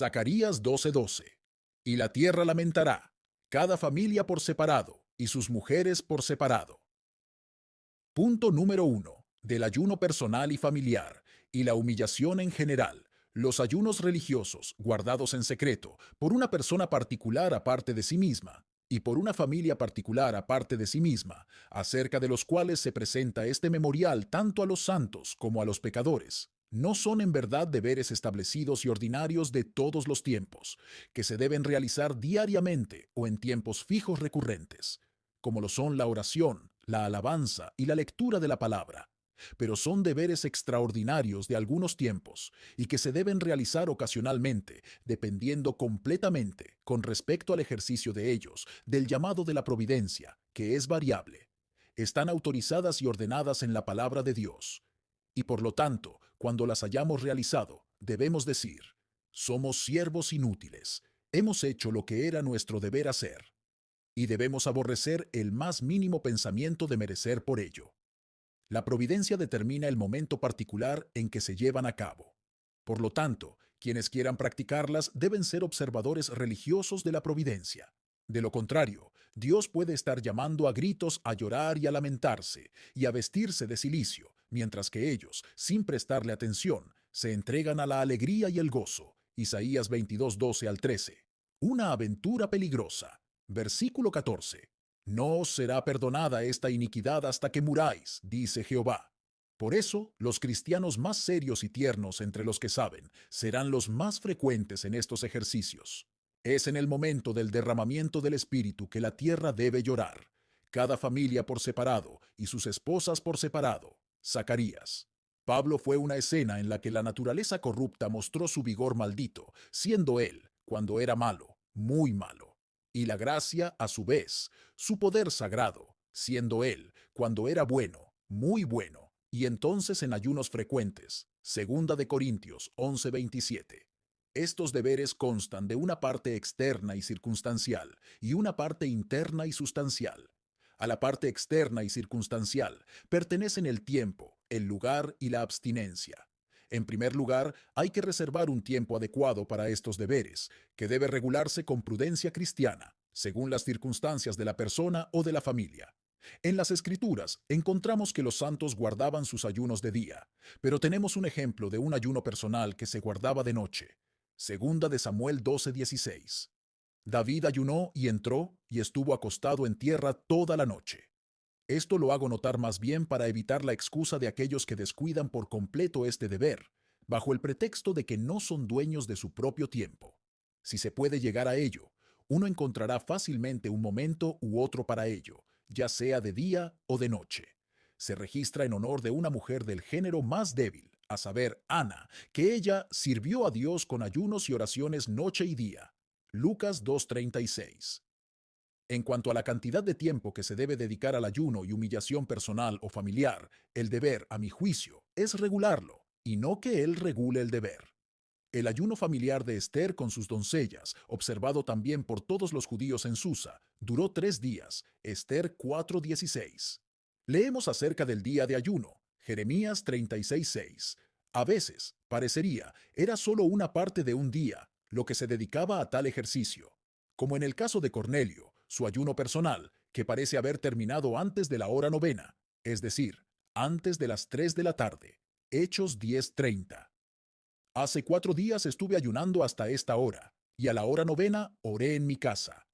Zacarías 12:12. Y la tierra lamentará, cada familia por separado, y sus mujeres por separado. Punto número 1. Del ayuno personal y familiar, y la humillación en general. Los ayunos religiosos, guardados en secreto, por una persona particular aparte de sí misma, y por una familia particular aparte de sí misma, acerca de los cuales se presenta este memorial tanto a los santos como a los pecadores, no son en verdad deberes establecidos y ordinarios de todos los tiempos, que se deben realizar diariamente o en tiempos fijos recurrentes, como lo son la oración, la alabanza y la lectura de la palabra, pero son deberes extraordinarios de algunos tiempos y que se deben realizar ocasionalmente, dependiendo completamente, con respecto al ejercicio de ellos, del llamado de la providencia, que es variable. Están autorizadas y ordenadas en la palabra de Dios. Y por lo tanto, cuando las hayamos realizado, debemos decir, somos siervos inútiles, hemos hecho lo que era nuestro deber hacer y debemos aborrecer el más mínimo pensamiento de merecer por ello. La providencia determina el momento particular en que se llevan a cabo. Por lo tanto, quienes quieran practicarlas deben ser observadores religiosos de la providencia. De lo contrario, Dios puede estar llamando a gritos a llorar y a lamentarse, y a vestirse de cilicio, mientras que ellos, sin prestarle atención, se entregan a la alegría y el gozo. Isaías 22:12 al 13. Una aventura peligrosa. Versículo 14. No os será perdonada esta iniquidad hasta que muráis, dice Jehová. Por eso, los cristianos más serios y tiernos entre los que saben serán los más frecuentes en estos ejercicios. Es en el momento del derramamiento del Espíritu que la tierra debe llorar, cada familia por separado y sus esposas por separado. Zacarías. Pablo fue una escena en la que la naturaleza corrupta mostró su vigor maldito, siendo él, cuando era malo, muy malo. Y la gracia, a su vez, su poder sagrado, siendo él, cuando era bueno, muy bueno, y entonces en ayunos frecuentes. Segunda de Corintios 11:27. Estos deberes constan de una parte externa y circunstancial y una parte interna y sustancial. A la parte externa y circunstancial pertenecen el tiempo, el lugar y la abstinencia. En primer lugar, hay que reservar un tiempo adecuado para estos deberes, que debe regularse con prudencia cristiana, según las circunstancias de la persona o de la familia. En las Escrituras encontramos que los santos guardaban sus ayunos de día, pero tenemos un ejemplo de un ayuno personal que se guardaba de noche. Segunda de Samuel 12:16. David ayunó y entró y estuvo acostado en tierra toda la noche. Esto lo hago notar más bien para evitar la excusa de aquellos que descuidan por completo este deber, bajo el pretexto de que no son dueños de su propio tiempo. Si se puede llegar a ello, uno encontrará fácilmente un momento u otro para ello, ya sea de día o de noche. Se registra en honor de una mujer del género más débil, a saber, Ana, que ella sirvió a Dios con ayunos y oraciones noche y día. Lucas 2:36. En cuanto a la cantidad de tiempo que se debe dedicar al ayuno y humillación personal o familiar, el deber, a mi juicio, es regularlo, y no que él regule el deber. El ayuno familiar de Esther con sus doncellas, observado también por todos los judíos en Susa, duró 3 días, Esther 4:16. Leemos acerca del día de ayuno, Jeremías 36:6. A veces, parecería, era solo una parte de un día, lo que se dedicaba a tal ejercicio, como en el caso de Cornelio, su ayuno personal, que parece haber terminado antes de la hora novena, es decir, antes de las 3 de la tarde, Hechos 10:30. Hace 4 días estuve ayunando hasta esta hora, y a la hora novena oré en mi casa.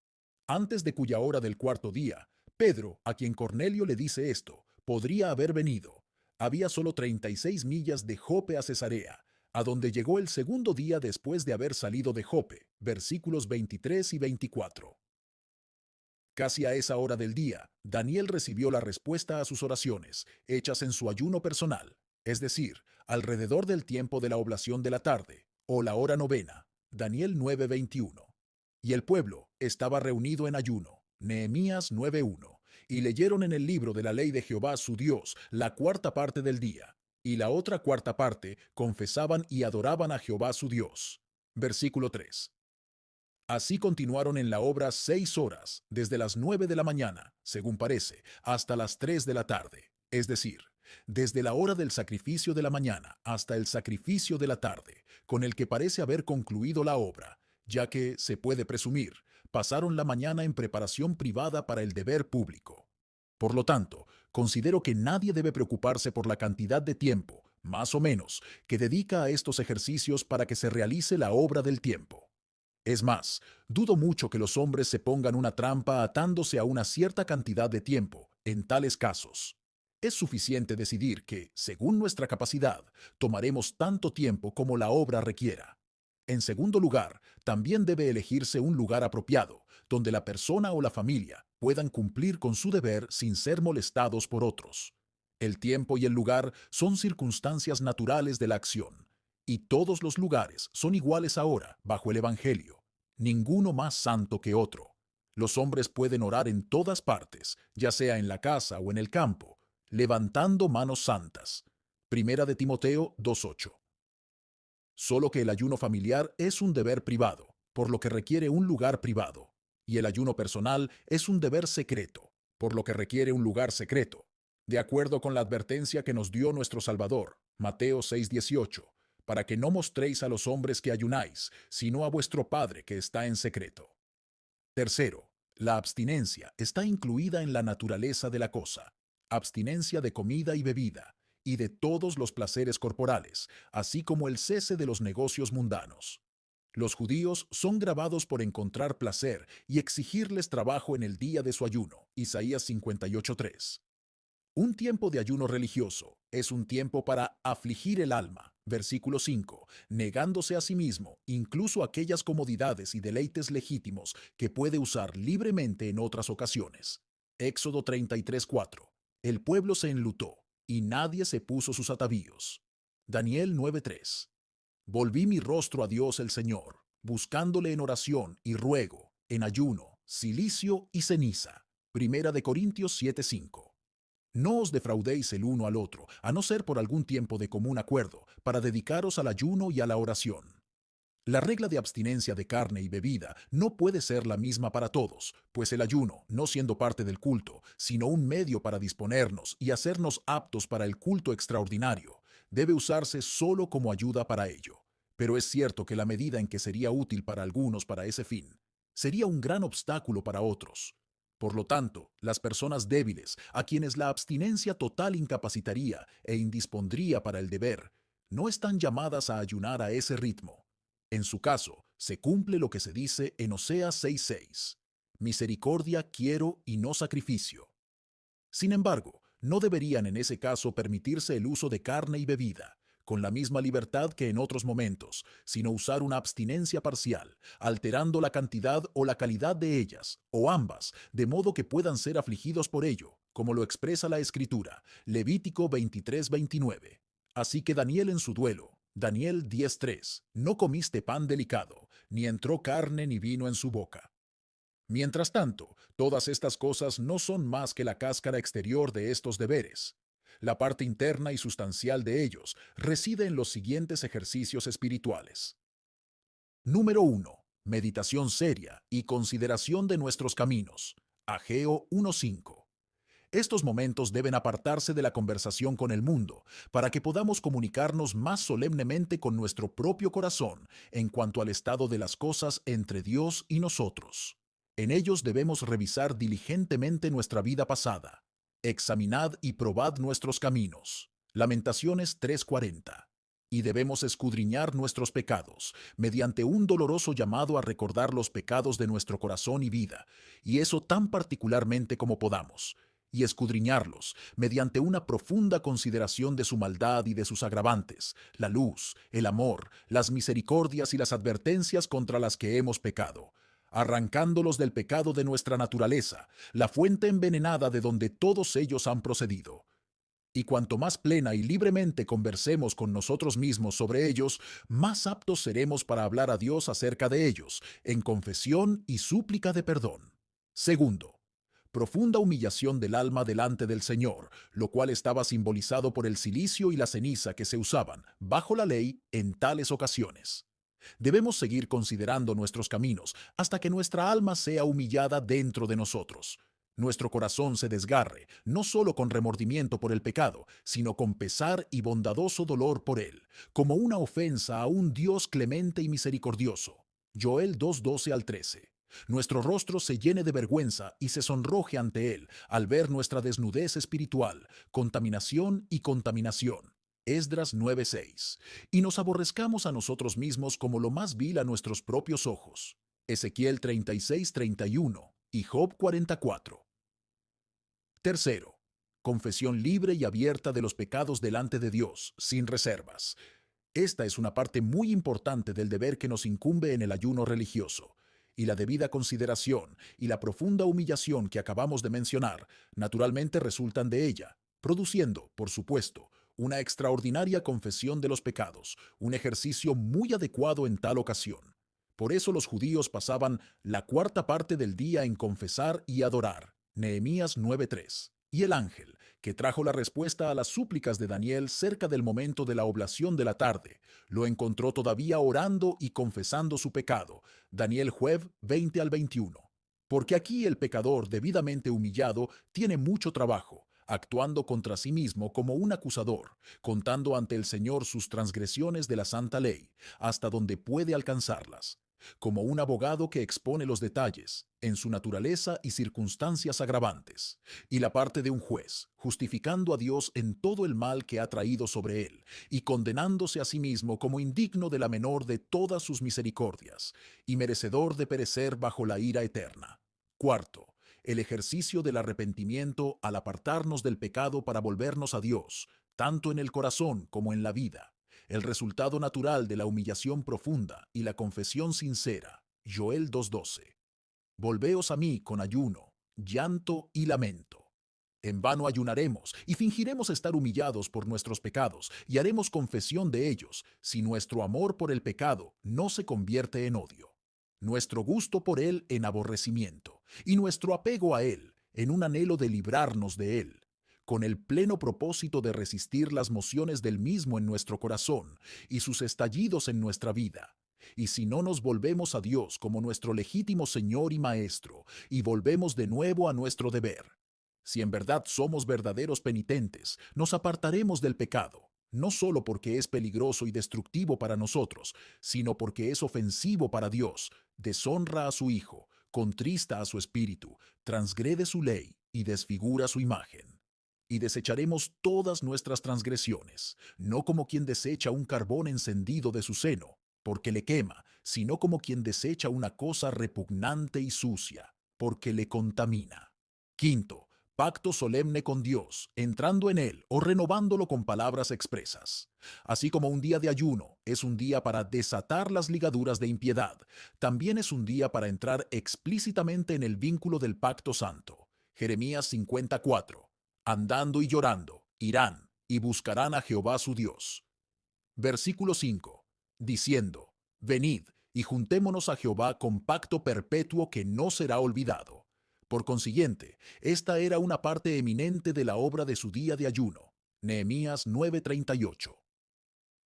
Antes de cuya hora del cuarto día, Pedro, a quien Cornelio le dice esto, podría haber venido. Había solo 36 millas de Jope a Cesarea, a donde llegó el segundo día después de haber salido de Jope, versículos 23 y 24. Casi a esa hora del día, Daniel recibió la respuesta a sus oraciones, hechas en su ayuno personal, es decir, alrededor del tiempo de la oblación de la tarde, o la hora novena, Daniel 9:21. Y el pueblo estaba reunido en ayuno, Nehemías 9:1, y leyeron en el libro de la ley de Jehová su Dios la cuarta parte del día, y la otra cuarta parte confesaban y adoraban a Jehová su Dios. Versículo 3. Así continuaron en la obra 6 horas, desde las 9 de la mañana, según parece, hasta las 3 de la tarde, es decir, desde la hora del sacrificio de la mañana hasta el sacrificio de la tarde, con el que parece haber concluido la obra, ya que, se puede presumir, pasaron la mañana en preparación privada para el deber público. Por lo tanto, considero que nadie debe preocuparse por la cantidad de tiempo, más o menos, que dedica a estos ejercicios para que se realice la obra del tiempo. Es más, dudo mucho que los hombres se pongan una trampa atándose a una cierta cantidad de tiempo en tales casos. Es suficiente decidir que, según nuestra capacidad, tomaremos tanto tiempo como la obra requiera. En segundo lugar, también debe elegirse un lugar apropiado, donde la persona o la familia puedan cumplir con su deber sin ser molestados por otros. El tiempo y el lugar son circunstancias naturales de la acción, y todos los lugares son iguales ahora bajo el Evangelio, ninguno más santo que otro. Los hombres pueden orar en todas partes, ya sea en la casa o en el campo, levantando manos santas. Primera de Timoteo 2:8. Solo que el ayuno familiar es un deber privado, por lo que requiere un lugar privado, y el ayuno personal es un deber secreto, por lo que requiere un lugar secreto, de acuerdo con la advertencia que nos dio nuestro Salvador, Mateo 6:18, para que no mostréis a los hombres que ayunáis, sino a vuestro Padre que está en secreto. Tercero, la abstinencia está incluida en la naturaleza de la cosa, abstinencia de comida y bebida, y de todos los placeres corporales, así como el cese de los negocios mundanos. Los judíos son grabados por encontrar placer y exigirles trabajo en el día de su ayuno, Isaías 58:3. Un tiempo de ayuno religioso es un tiempo para afligir el alma, versículo 5, negándose a sí mismo, incluso aquellas comodidades y deleites legítimos que puede usar libremente en otras ocasiones. Éxodo 33:4. El pueblo se enlutó, y nadie se puso sus atavíos. Daniel 9:3. Volví mi rostro a Dios el Señor, buscándole en oración y ruego, en ayuno, cilicio y ceniza. Primera de Corintios 7:5. No os defraudéis el uno al otro, a no ser por algún tiempo de común acuerdo, para dedicaros al ayuno y a la oración. La regla de abstinencia de carne y bebida no puede ser la misma para todos, pues el ayuno, no siendo parte del culto, sino un medio para disponernos y hacernos aptos para el culto extraordinario, debe usarse solo como ayuda para ello. Pero es cierto que la medida en que sería útil para algunos para ese fin, sería un gran obstáculo para otros. Por lo tanto, las personas débiles, a quienes la abstinencia total incapacitaría e indispondría para el deber, no están llamadas a ayunar a ese ritmo. En su caso, se cumple lo que se dice en Oseas 6:6. Misericordia quiero y no sacrificio. Sin embargo, no deberían en ese caso permitirse el uso de carne y bebida, con la misma libertad que en otros momentos, sino usar una abstinencia parcial, alterando la cantidad o la calidad de ellas, o ambas, de modo que puedan ser afligidos por ello, como lo expresa la Escritura, Levítico 23:29. Así que Daniel en su duelo, Daniel 10:3, no comiste pan delicado, ni entró carne ni vino en su boca. Mientras tanto, todas estas cosas no son más que la cáscara exterior de estos deberes. La parte interna y sustancial de ellos reside en los siguientes ejercicios espirituales. Número 1. Meditación seria y consideración de nuestros caminos. Ageo 1:5. Estos momentos deben apartarse de la conversación con el mundo, para que podamos comunicarnos más solemnemente con nuestro propio corazón en cuanto al estado de las cosas entre Dios y nosotros. En ellos debemos revisar diligentemente nuestra vida pasada. Examinad y probad nuestros caminos. Lamentaciones 3:40. Y debemos escudriñar nuestros pecados, mediante un doloroso llamado a recordar los pecados de nuestro corazón y vida, y eso tan particularmente como podamos, y escudriñarlos mediante una profunda consideración de su maldad y de sus agravantes, la luz, el amor, las misericordias y las advertencias contra las que hemos pecado, arrancándolos del pecado de nuestra naturaleza, la fuente envenenada de donde todos ellos han procedido. Y cuanto más plena y libremente conversemos con nosotros mismos sobre ellos, más aptos seremos para hablar a Dios acerca de ellos, en confesión y súplica de perdón. Segundo, profunda humillación del alma delante del Señor, lo cual estaba simbolizado por el cilicio y la ceniza que se usaban, bajo la ley, en tales ocasiones. Debemos seguir considerando nuestros caminos hasta que nuestra alma sea humillada dentro de nosotros. Nuestro corazón se desgarre, no solo con remordimiento por el pecado, sino con pesar y bondadoso dolor por él, como una ofensa a un Dios clemente y misericordioso. Joel 2:12 al 13. Nuestro rostro se llene de vergüenza y se sonroje ante él al ver nuestra desnudez espiritual, contaminación y contaminación. Esdras 9:6. Y nos aborrezcamos a nosotros mismos como lo más vil a nuestros propios ojos. Ezequiel 36:31 y Job 44. Tercero, confesión libre y abierta de los pecados delante de Dios, sin reservas. Esta es una parte muy importante del deber que nos incumbe en el ayuno religioso, y la debida consideración y la profunda humillación que acabamos de mencionar naturalmente resultan de ella, produciendo, por supuesto, una extraordinaria confesión de los pecados, un ejercicio muy adecuado en tal ocasión. Por eso los judíos pasaban la cuarta parte del día en confesar y adorar. Nehemías 9:3. Y el ángel, que trajo la respuesta a las súplicas de Daniel cerca del momento de la oblación de la tarde, lo encontró todavía orando y confesando su pecado. Daniel Juev 20 al 21. Porque aquí el pecador debidamente humillado tiene mucho trabajo, actuando contra sí mismo como un acusador, contando ante el Señor sus transgresiones de la santa ley, hasta donde puede alcanzarlas, como un abogado que expone los detalles, en su naturaleza y circunstancias agravantes, y la parte de un juez, justificando a Dios en todo el mal que ha traído sobre él, y condenándose a sí mismo como indigno de la menor de todas sus misericordias, y merecedor de perecer bajo la ira eterna. Cuarto, el ejercicio del arrepentimiento al apartarnos del pecado para volvernos a Dios, tanto en el corazón como en la vida, el resultado natural de la humillación profunda y la confesión sincera. Joel 2:12. Volveos a mí con ayuno, llanto y lamento. En vano ayunaremos y fingiremos estar humillados por nuestros pecados y haremos confesión de ellos si nuestro amor por el pecado no se convierte en odio, nuestro gusto por él en aborrecimiento y nuestro apego a él en un anhelo de librarnos de él, con el pleno propósito de resistir las mociones del mismo en nuestro corazón y sus estallidos en nuestra vida. Y si no nos volvemos a Dios como nuestro legítimo Señor y Maestro, y volvemos de nuevo a nuestro deber, si en verdad somos verdaderos penitentes, nos apartaremos del pecado, no solo porque es peligroso y destructivo para nosotros, sino porque es ofensivo para Dios, deshonra a su Hijo, contrista a su espíritu, transgrede su ley y desfigura su imagen. Y desecharemos todas nuestras transgresiones, no como quien desecha un carbón encendido de su seno, porque le quema, sino como quien desecha una cosa repugnante y sucia, porque le contamina. Quinto, pacto solemne con Dios, entrando en él o renovándolo con palabras expresas. Así como un día de ayuno es un día para desatar las ligaduras de impiedad, también es un día para entrar explícitamente en el vínculo del pacto santo. Jeremías 54. Andando y llorando, irán y buscarán a Jehová su Dios. Versículo 5. Diciendo, venid y juntémonos a Jehová con pacto perpetuo que no será olvidado. Por consiguiente, esta era una parte eminente de la obra de su día de ayuno. Nehemías 9:38.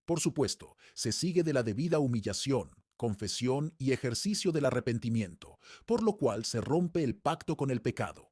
Por supuesto, se sigue de la debida humillación, confesión y ejercicio del arrepentimiento, por lo cual se rompe el pacto con el pecado,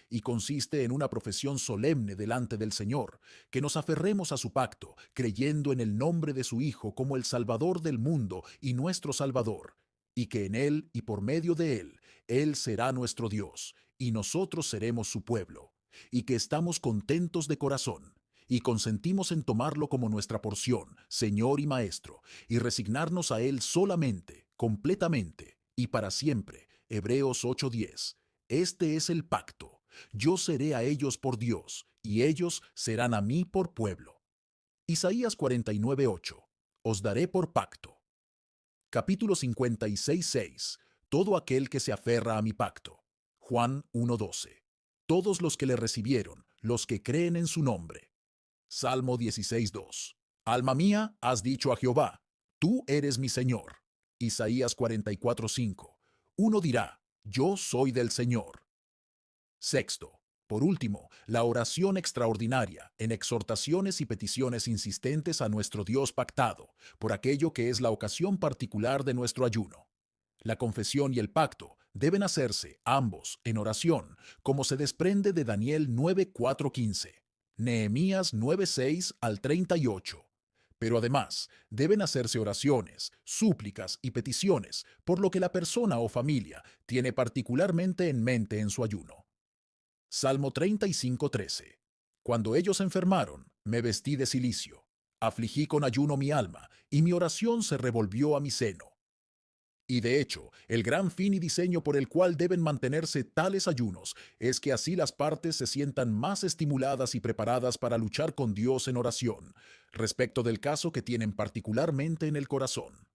y consiste en una profesión solemne delante del Señor, que nos aferremos a su pacto, creyendo en el nombre de su Hijo como el Salvador del mundo y nuestro Salvador, y que en Él y por medio de Él, Él será nuestro Dios, y nosotros seremos su pueblo, y que estamos contentos de corazón, y consentimos en tomarlo como nuestra porción, Señor y Maestro, y resignarnos a Él solamente, completamente, y para siempre. Hebreos 8:10. Este es el pacto. Yo seré a ellos por Dios, y ellos serán a mí por pueblo. Isaías 49:8. Os daré por pacto. Capítulo 56:6. Todo aquel que se aferra a mi pacto. Juan 1:12. Todos los que le recibieron, los que creen en su nombre. Salmo 16:2. Alma mía, has dicho a Jehová, tú eres mi Señor. Isaías 44:5. Uno dirá, yo soy del Señor. Sexto, por último, la oración extraordinaria en exhortaciones y peticiones insistentes a nuestro Dios pactado, por aquello que es la ocasión particular de nuestro ayuno. La confesión y el pacto deben hacerse ambos en oración, como se desprende de Daniel 9:4-15, Nehemías 9:6 al 38. Pero además, deben hacerse oraciones, súplicas y peticiones por lo que la persona o familia tiene particularmente en mente en su ayuno. Salmo 35:13. Cuando ellos enfermaron, me vestí de cilicio. Afligí con ayuno mi alma, y mi oración se revolvió a mi seno. Y de hecho, el gran fin y diseño por el cual deben mantenerse tales ayunos es que así las partes se sientan más estimuladas y preparadas para luchar con Dios en oración, respecto del caso que tienen particularmente en el corazón.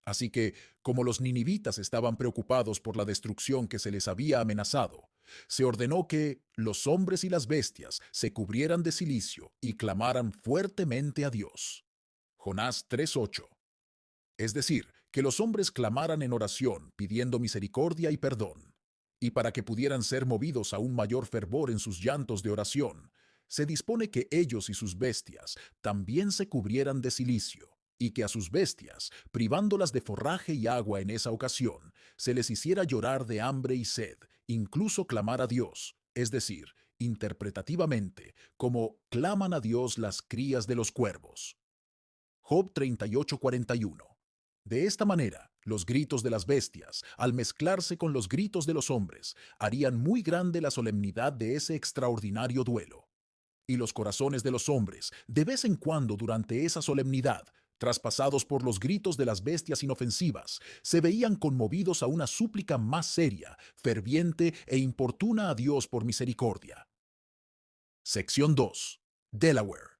Así que, como los ninivitas estaban preocupados por la destrucción que se les había amenazado, se ordenó que los hombres y las bestias se cubrieran de cilicio y clamaran fuertemente a Dios. Jonás 3:8. Es decir, que los hombres clamaran en oración, pidiendo misericordia y perdón. Y para que pudieran ser movidos a un mayor fervor en sus llantos de oración, se dispone que ellos y sus bestias también se cubrieran de cilicio, y que a sus bestias, privándolas de forraje y agua en esa ocasión, se les hiciera llorar de hambre y sed, incluso clamar a Dios, es decir, interpretativamente, como claman a Dios las crías de los cuervos. Job 38:41. De esta manera, los gritos de las bestias, al mezclarse con los gritos de los hombres, harían muy grande la solemnidad de ese extraordinario duelo. Y los corazones de los hombres, de vez en cuando durante esa solemnidad, traspasados por los gritos de las bestias inofensivas, se veían conmovidos a una súplica más seria, ferviente e importuna a Dios por misericordia. Sección 2. Delaware.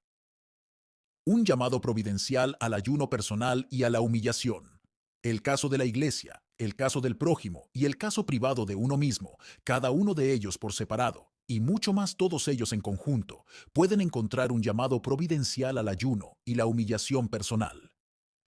Un llamado providencial al ayuno personal y a la humillación. El caso de la iglesia, el caso del prójimo y el caso privado de uno mismo, cada uno de ellos por separado, y mucho más todos ellos en conjunto, pueden encontrar un llamado providencial al ayuno y la humillación personal.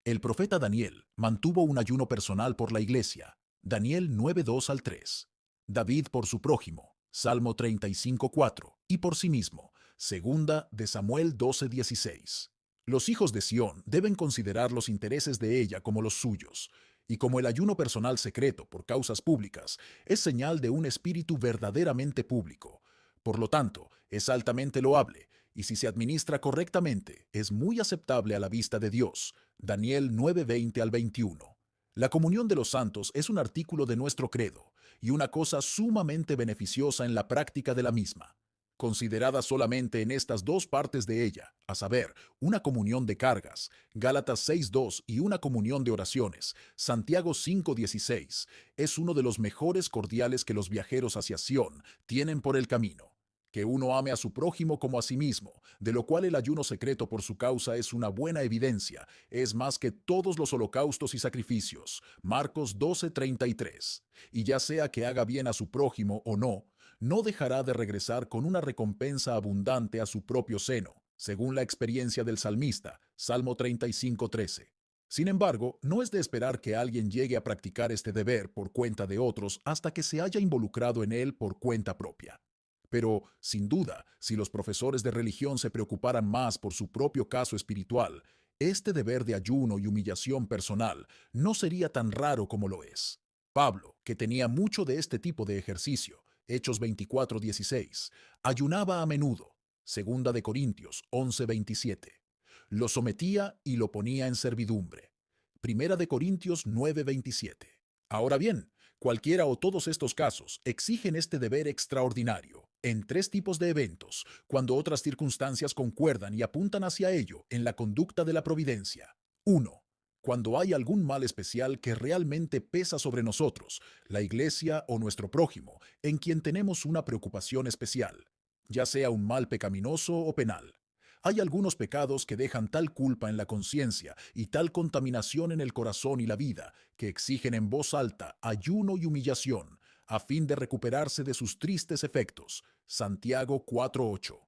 El profeta Daniel mantuvo un ayuno personal por la iglesia, Daniel 9:2 al 3. David por su prójimo, Salmo 35:4, y por sí mismo, segunda de Samuel 12:16. Los hijos de Sión deben considerar los intereses de ella como los suyos, y como el ayuno personal secreto por causas públicas es señal de un espíritu verdaderamente público. Por lo tanto, es altamente loable, y si se administra correctamente, es muy aceptable a la vista de Dios. Daniel 9:20 al 21. La comunión de los santos es un artículo de nuestro credo, y una cosa sumamente beneficiosa en la práctica de la misma. Considerada solamente en estas dos partes de ella, a saber, una comunión de cargas, Gálatas 6:2 y una comunión de oraciones, Santiago 5:16, es uno de los mejores cordiales que los viajeros hacia Sión tienen por el camino. Que uno ame a su prójimo como a sí mismo, de lo cual el ayuno secreto por su causa es una buena evidencia, es más que todos los holocaustos y sacrificios. Marcos 12:33. Y ya sea que haga bien a su prójimo o no, no dejará de regresar con una recompensa abundante a su propio seno, según la experiencia del salmista, Salmo 35:13. Sin embargo, no es de esperar que alguien llegue a practicar este deber por cuenta de otros hasta que se haya involucrado en él por cuenta propia. Pero, sin duda, si los profesores de religión se preocuparan más por su propio caso espiritual, este deber de ayuno y humillación personal no sería tan raro como lo es. Pablo, que tenía mucho de este tipo de ejercicio, Hechos 24:16, ayunaba a menudo, segunda de Corintios 11:27. Lo sometía y lo ponía en servidumbre. Primera de Corintios 9:27. Ahora bien, cualquiera o todos estos casos exigen este deber extraordinario en tres tipos de eventos, cuando otras circunstancias concuerdan y apuntan hacia ello en la conducta de la providencia. 1. Cuando hay algún mal especial que realmente pesa sobre nosotros, la iglesia o nuestro prójimo, en quien tenemos una preocupación especial, ya sea un mal pecaminoso o penal. Hay algunos pecados que dejan tal culpa en la conciencia y tal contaminación en el corazón y la vida que exigen en voz alta ayuno y humillación a fin de recuperarse de sus tristes efectos. Santiago 4:8.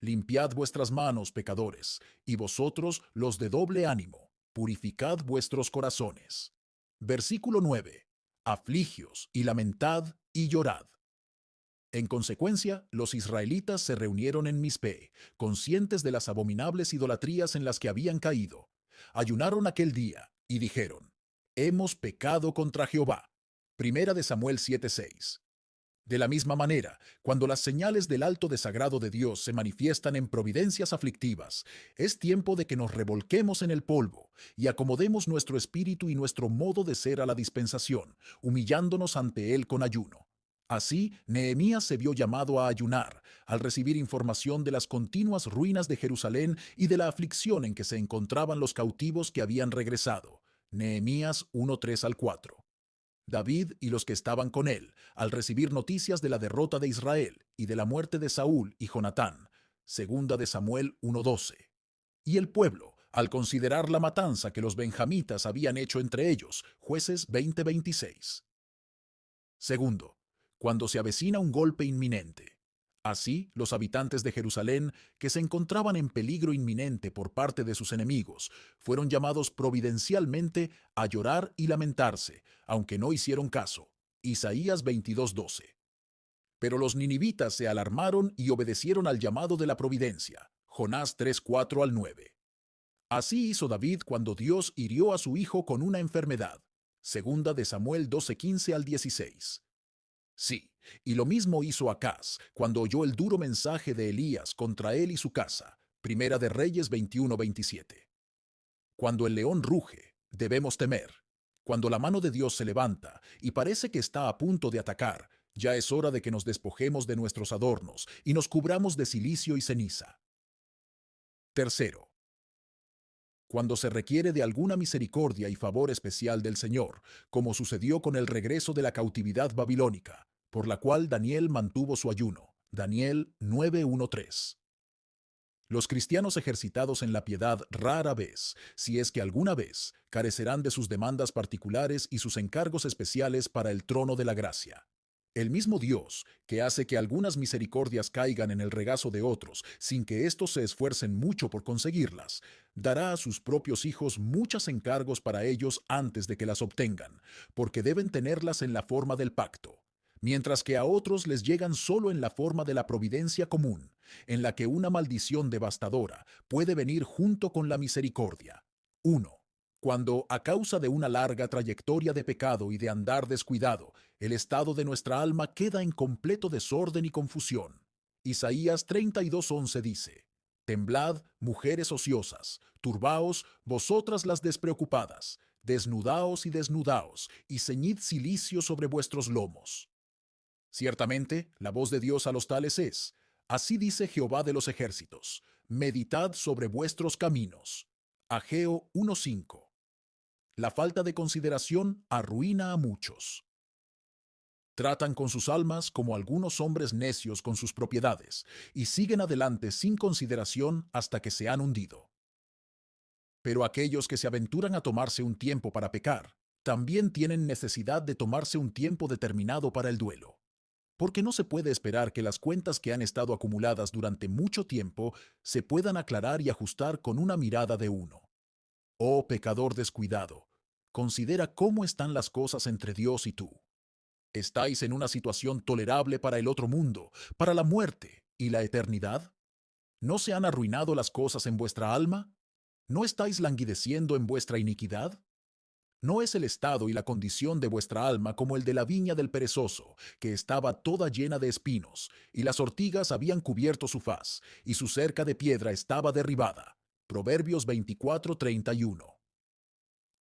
Limpiad vuestras manos, pecadores, y vosotros los de doble ánimo, purificad vuestros corazones. Versículo 9. Afligios y lamentad y llorad. En consecuencia, los israelitas se reunieron en Mizpe, conscientes de las abominables idolatrías en las que habían caído. Ayunaron aquel día y dijeron: Hemos pecado contra Jehová. Primera de Samuel 7:6. De la misma manera, cuando las señales del alto desagrado de Dios se manifiestan en providencias aflictivas, es tiempo de que nos revolquemos en el polvo y acomodemos nuestro espíritu y nuestro modo de ser a la dispensación, humillándonos ante Él con ayuno. Así, Nehemías se vio llamado a ayunar, al recibir información de las continuas ruinas de Jerusalén y de la aflicción en que se encontraban los cautivos que habían regresado. Nehemías 1:3 al 4. David y los que estaban con él, al recibir noticias de la derrota de Israel y de la muerte de Saúl y Jonatán, segunda de Samuel 1:12. Y el pueblo, al considerar la matanza que los benjamitas habían hecho entre ellos, Jueces 20:26. Segundo, cuando se avecina un golpe inminente. Así, los habitantes de Jerusalén, que se encontraban en peligro inminente por parte de sus enemigos, fueron llamados providencialmente a llorar y lamentarse, aunque no hicieron caso. Isaías 22:12. Pero los ninivitas se alarmaron y obedecieron al llamado de la providencia. Jonás 3:4 al 9. Así hizo David cuando Dios hirió a su hijo con una enfermedad. Segunda de Samuel 12:15 al 16. Sí, y lo mismo hizo Acaz cuando oyó el duro mensaje de Elías contra él y su casa. Primera de Reyes 21:27. Cuando el león ruge, debemos temer. Cuando la mano de Dios se levanta y parece que está a punto de atacar, ya es hora de que nos despojemos de nuestros adornos y nos cubramos de cilicio y ceniza. Tercero, cuando se requiere de alguna misericordia y favor especial del Señor, como sucedió con el regreso de la cautividad babilónica, por la cual Daniel mantuvo su ayuno. Daniel 9:13. Los cristianos ejercitados en la piedad rara vez, si es que alguna vez, carecerán de sus demandas particulares y sus encargos especiales para el trono de la gracia. El mismo Dios, que hace que algunas misericordias caigan en el regazo de otros sin que éstos se esfuercen mucho por conseguirlas, dará a sus propios hijos muchos encargos para ellos antes de que las obtengan, porque deben tenerlas en la forma del pacto, mientras que a otros les llegan solo en la forma de la providencia común, en la que una maldición devastadora puede venir junto con la misericordia. 1. Cuando, a causa de una larga trayectoria de pecado y de andar descuidado, el estado de nuestra alma queda en completo desorden y confusión. Isaías 32:11 dice: Temblad, mujeres ociosas, turbaos, vosotras las despreocupadas, desnudaos y ceñid cilicio sobre vuestros lomos. Ciertamente, la voz de Dios a los tales es: Así dice Jehová de los ejércitos, meditad sobre vuestros caminos. Ageo 1:5. La falta de consideración arruina a muchos. Tratan con sus almas como algunos hombres necios con sus propiedades, y siguen adelante sin consideración hasta que se han hundido. Pero aquellos que se aventuran a tomarse un tiempo para pecar, también tienen necesidad de tomarse un tiempo determinado para el duelo. Porque no se puede esperar que las cuentas que han estado acumuladas durante mucho tiempo se puedan aclarar y ajustar con una mirada de uno. Oh pecador descuidado, considera cómo están las cosas entre Dios y tú. ¿Estáis en una situación tolerable para el otro mundo, para la muerte y la eternidad? ¿No se han arruinado las cosas en vuestra alma? ¿No estáis languideciendo en vuestra iniquidad? ¿No es el estado y la condición de vuestra alma como el de la viña del perezoso, que estaba toda llena de espinos, y las ortigas habían cubierto su faz, y su cerca de piedra estaba derribada? Proverbios 24:31.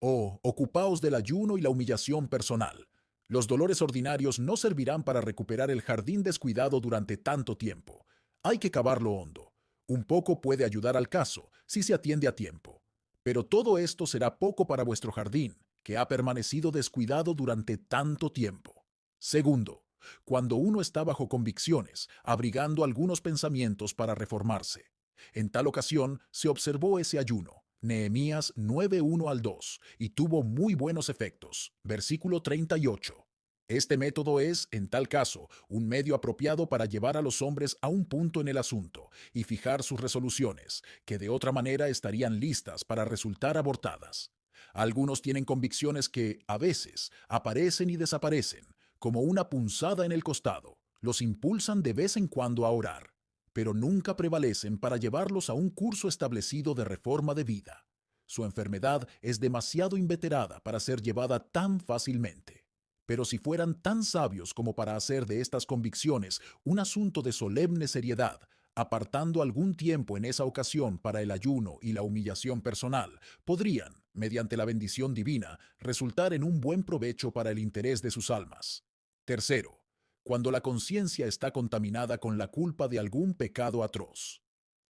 Oh, ocupaos del ayuno y la humillación personal. Los dolores ordinarios no servirán para recuperar el jardín descuidado durante tanto tiempo. Hay que cavarlo hondo. Un poco puede ayudar al caso, si se atiende a tiempo. Pero todo esto será poco para vuestro jardín, que ha permanecido descuidado durante tanto tiempo. Segundo, cuando uno está bajo convicciones, abrigando algunos pensamientos para reformarse. En tal ocasión se observó ese ayuno, Nehemías 9:1 al 2, y tuvo muy buenos efectos. Versículo 38. Este método es, en tal caso, un medio apropiado para llevar a los hombres a un punto en el asunto y fijar sus resoluciones, que de otra manera estarían listas para resultar abortadas. Algunos tienen convicciones que, a veces, aparecen y desaparecen, como una punzada en el costado. Los impulsan de vez en cuando a orar, pero nunca prevalecen para llevarlos a un curso establecido de reforma de vida. Su enfermedad es demasiado inveterada para ser llevada tan fácilmente. Pero si fueran tan sabios como para hacer de estas convicciones un asunto de solemne seriedad, apartando algún tiempo en esa ocasión para el ayuno y la humillación personal, podrían, mediante la bendición divina, resultar en un buen provecho para el interés de sus almas. Tercero, cuando la conciencia está contaminada con la culpa de algún pecado atroz.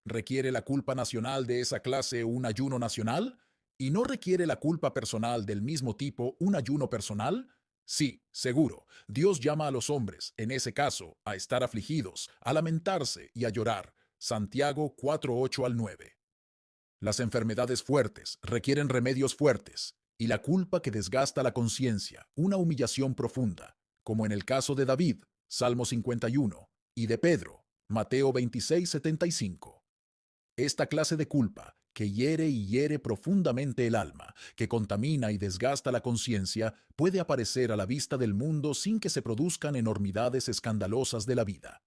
¿Requiere la culpa nacional de esa clase un ayuno nacional? ¿Y no requiere la culpa personal del mismo tipo un ayuno personal? Sí, seguro. Dios llama a los hombres, en ese caso, a estar afligidos, a lamentarse y a llorar. Santiago 4:8 al 9. Las enfermedades fuertes requieren remedios fuertes, y la culpa que desgasta la conciencia, una humillación profunda, como en el caso de David, Salmo 51, y de Pedro, Mateo 26:75. Esta clase de culpa, que hiere y hiere profundamente el alma, que contamina y desgasta la conciencia, puede aparecer a la vista del mundo sin que se produzcan enormidades escandalosas de la vida.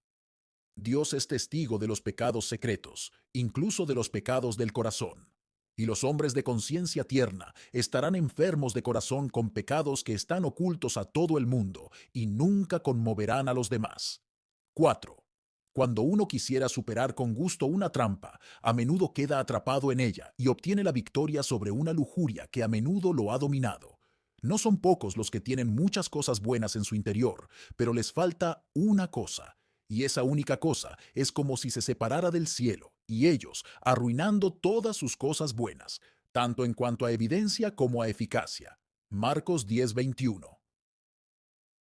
Dios es testigo de los pecados secretos, incluso de los pecados del corazón. Y los hombres de conciencia tierna estarán enfermos de corazón con pecados que están ocultos a todo el mundo y nunca conmoverán a los demás. 4. Cuando uno quisiera superar con gusto una trampa, a menudo queda atrapado en ella y obtiene la victoria sobre una lujuria que a menudo lo ha dominado. No son pocos los que tienen muchas cosas buenas en su interior, pero les falta una cosa, y esa única cosa es como si se separara del cielo, y ellos, arruinando todas sus cosas buenas, tanto en cuanto a evidencia como a eficacia. Marcos 10:21.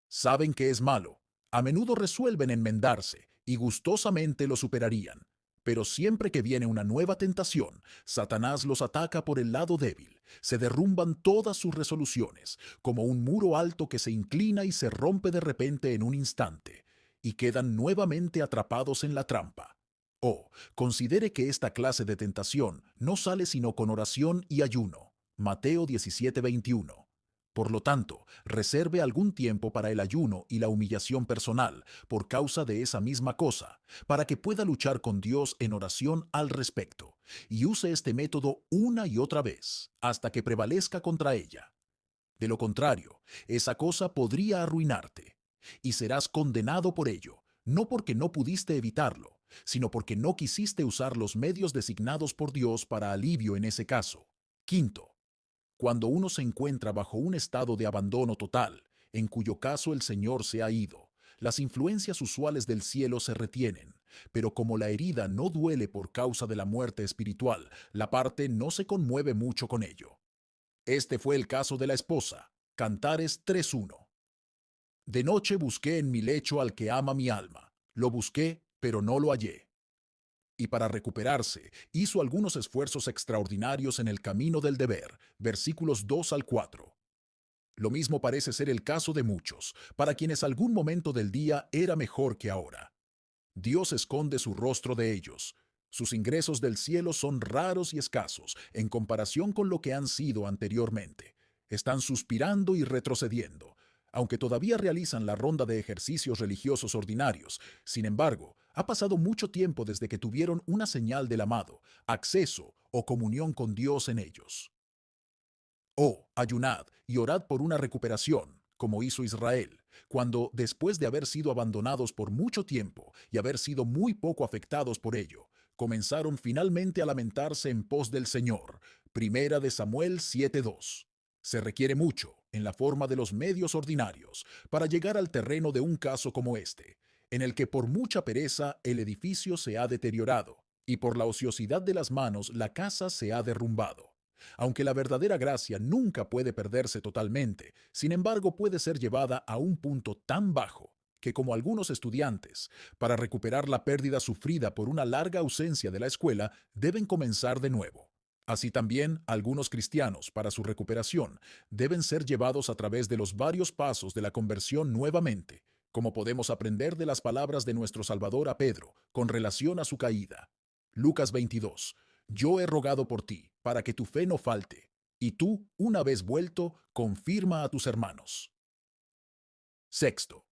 Saben que es malo, a menudo resuelven enmendarse y gustosamente lo superarían. Pero siempre que viene una nueva tentación, Satanás los ataca por el lado débil. Se derrumban todas sus resoluciones, como un muro alto que se inclina y se rompe de repente en un instante, y quedan nuevamente atrapados en la trampa. Considere que esta clase de tentación no sale sino con oración y ayuno. Mateo 17:21. Por lo tanto, reserve algún tiempo para el ayuno y la humillación personal por causa de esa misma cosa, para que pueda luchar con Dios en oración al respecto, y use este método una y otra vez, hasta que prevalezca contra ella. De lo contrario, esa cosa podría arruinarte, y serás condenado por ello, no porque no pudiste evitarlo, sino porque no quisiste usar los medios designados por Dios para alivio en ese caso. Quinto, cuando uno se encuentra bajo un estado de abandono total, en cuyo caso el Señor se ha ido, las influencias usuales del cielo se retienen, pero como la herida no duele por causa de la muerte espiritual, la parte no se conmueve mucho con ello. Este fue el caso de la esposa. Cantares 3:1. De noche busqué en mi lecho al que ama mi alma. Lo busqué, pero no lo hallé. Y para recuperarse, hizo algunos esfuerzos extraordinarios en el camino del deber, versículos 2 al 4. Lo mismo parece ser el caso de muchos, para quienes algún momento del día era mejor que ahora. Dios esconde su rostro de ellos. Sus ingresos del cielo son raros y escasos en comparación con lo que han sido anteriormente. Están suspirando y retrocediendo. Aunque todavía realizan la ronda de ejercicios religiosos ordinarios, sin embargo, ha pasado mucho tiempo desde que tuvieron una señal del amado, acceso o comunión con Dios en ellos. Ayunad y orad por una recuperación, como hizo Israel, cuando, después de haber sido abandonados por mucho tiempo y haber sido muy poco afectados por ello, comenzaron finalmente a lamentarse en pos del Señor. Primera de Samuel 7:2. Se requiere mucho, en la forma de los medios ordinarios, para llegar al terreno de un caso como este, en el que por mucha pereza el edificio se ha deteriorado y por la ociosidad de las manos la casa se ha derrumbado. Aunque la verdadera gracia nunca puede perderse totalmente, sin embargo puede ser llevada a un punto tan bajo que, como algunos estudiantes, para recuperar la pérdida sufrida por una larga ausencia de la escuela, deben comenzar de nuevo. Así también, algunos cristianos, para su recuperación, deben ser llevados a través de los varios pasos de la conversión nuevamente, como podemos aprender de las palabras de nuestro Salvador a Pedro con relación a su caída. Lucas 22. Yo he rogado por ti, para que tu fe no falte, y tú, una vez vuelto, confirma a tus hermanos. Sexto,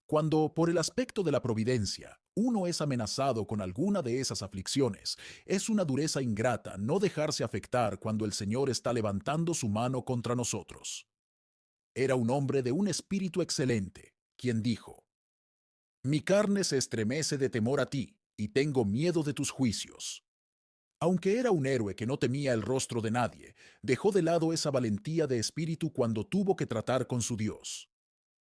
cuando por el aspecto de la providencia uno es amenazado con alguna de esas aflicciones, es una dureza ingrata no dejarse afectar cuando el Señor está levantando su mano contra nosotros. Era un hombre de un espíritu excelente, quien dijo: Mi carne se estremece de temor a ti, y tengo miedo de tus juicios. Aunque era un héroe que no temía el rostro de nadie, dejó de lado esa valentía de espíritu cuando tuvo que tratar con su Dios.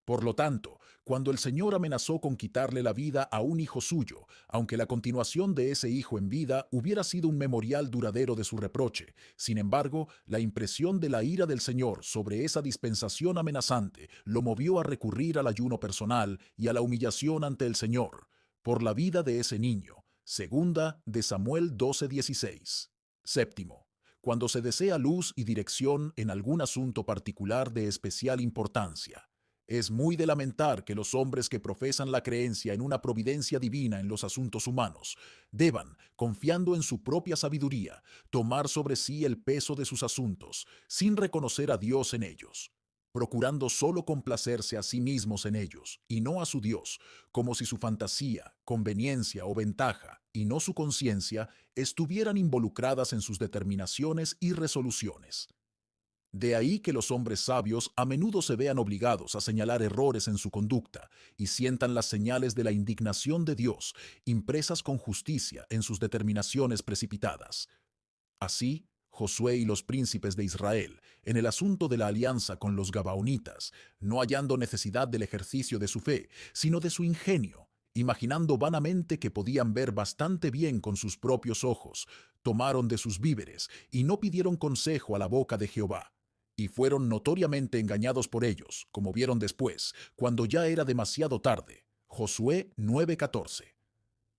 Por lo tanto, cuando el Señor amenazó con quitarle la vida a un hijo suyo, aunque la continuación de ese hijo en vida hubiera sido un memorial duradero de su reproche, sin embargo, la impresión de la ira del Señor sobre esa dispensación amenazante lo movió a recurrir al ayuno personal y a la humillación ante el Señor, por la vida de ese niño. Segunda de Samuel 12:16. Séptimo, cuando se desea luz y dirección en algún asunto particular de especial importancia. Es muy de lamentar que los hombres que profesan la creencia en una providencia divina en los asuntos humanos deban, confiando en su propia sabiduría, tomar sobre sí el peso de sus asuntos, sin reconocer a Dios en ellos, procurando solo complacerse a sí mismos en ellos, y no a su Dios, como si su fantasía, conveniencia o ventaja, y no su conciencia, estuvieran involucradas en sus determinaciones y resoluciones. De ahí que los hombres sabios a menudo se vean obligados a señalar errores en su conducta y sientan las señales de la indignación de Dios impresas con justicia en sus determinaciones precipitadas. Así, Josué y los príncipes de Israel, en el asunto de la alianza con los Gabaonitas, no hallando necesidad del ejercicio de su fe, sino de su ingenio, imaginando vanamente que podían ver bastante bien con sus propios ojos, tomaron de sus víveres y no pidieron consejo a la boca de Jehová, y fueron notoriamente engañados por ellos, como vieron después, cuando ya era demasiado tarde. Josué 9:14.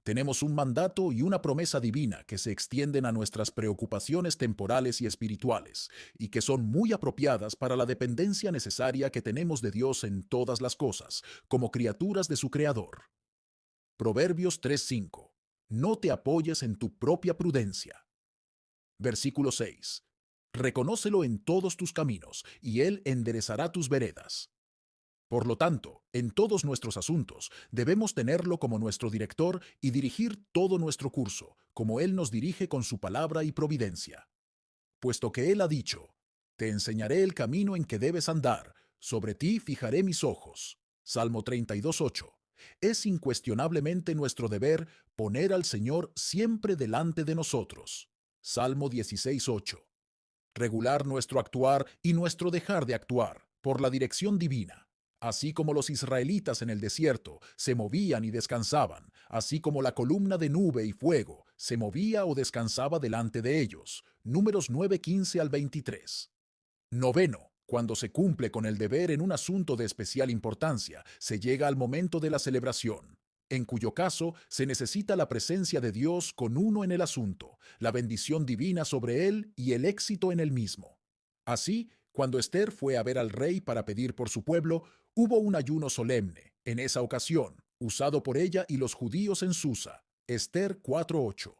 Tenemos un mandato y una promesa divina que se extienden a nuestras preocupaciones temporales y espirituales, y que son muy apropiadas para la dependencia necesaria que tenemos de Dios en todas las cosas, como criaturas de su Creador. Proverbios 3:5. No te apoyes en tu propia prudencia. Versículo 6. Reconócelo en todos tus caminos, y Él enderezará tus veredas. Por lo tanto, en todos nuestros asuntos, debemos tenerlo como nuestro director y dirigir todo nuestro curso, como Él nos dirige con su palabra y providencia. Puesto que Él ha dicho: Te enseñaré el camino en que debes andar, sobre ti fijaré mis ojos. Salmo 32:8. Es incuestionablemente nuestro deber poner al Señor siempre delante de nosotros. Salmo 16:8. Regular nuestro actuar y nuestro dejar de actuar por la dirección divina. Así como los israelitas en el desierto se movían y descansaban, así como la columna de nube y fuego se movía o descansaba delante de ellos. Números 9:15 al 23. Noveno, cuando se cumple con el deber en un asunto de especial importancia, se llega al momento de la celebración, en cuyo caso se necesita la presencia de Dios con uno en el asunto, la bendición divina sobre él y el éxito en el mismo. Así, cuando Esther fue a ver al rey para pedir por su pueblo, hubo un ayuno solemne, en esa ocasión, usado por ella y los judíos en Susa. Esther 4:8.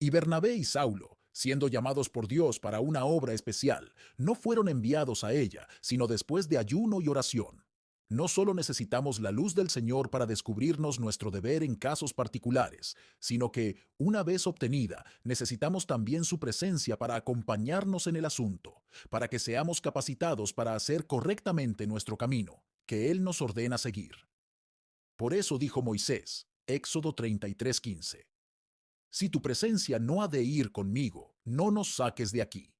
Y Bernabé y Saulo, siendo llamados por Dios para una obra especial, no fueron enviados a ella, sino después de ayuno y oración. No solo necesitamos la luz del Señor para descubrirnos nuestro deber en casos particulares, sino que, una vez obtenida, necesitamos también su presencia para acompañarnos en el asunto, para que seamos capacitados para hacer correctamente nuestro camino, que Él nos ordena seguir. Por eso dijo Moisés, Éxodo 33:15. Si tu presencia no ha de ir conmigo, no nos saques de aquí.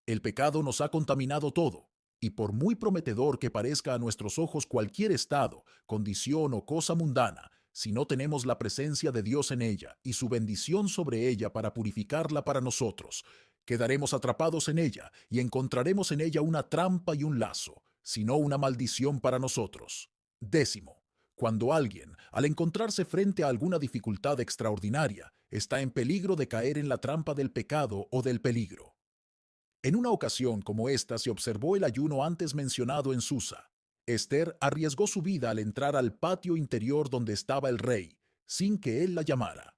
El pecado nos ha contaminado todo, y por muy prometedor que parezca a nuestros ojos cualquier estado, condición o cosa mundana, si no tenemos la presencia de Dios en ella y su bendición sobre ella para purificarla para nosotros, quedaremos atrapados en ella y encontraremos en ella una trampa y un lazo, sino una maldición para nosotros. Décimo, cuando alguien, al encontrarse frente a alguna dificultad extraordinaria, está en peligro de caer en la trampa del pecado o del peligro. En una ocasión como esta se observó el ayuno antes mencionado en Susa. Esther arriesgó su vida al entrar al patio interior donde estaba el rey, sin que él la llamara.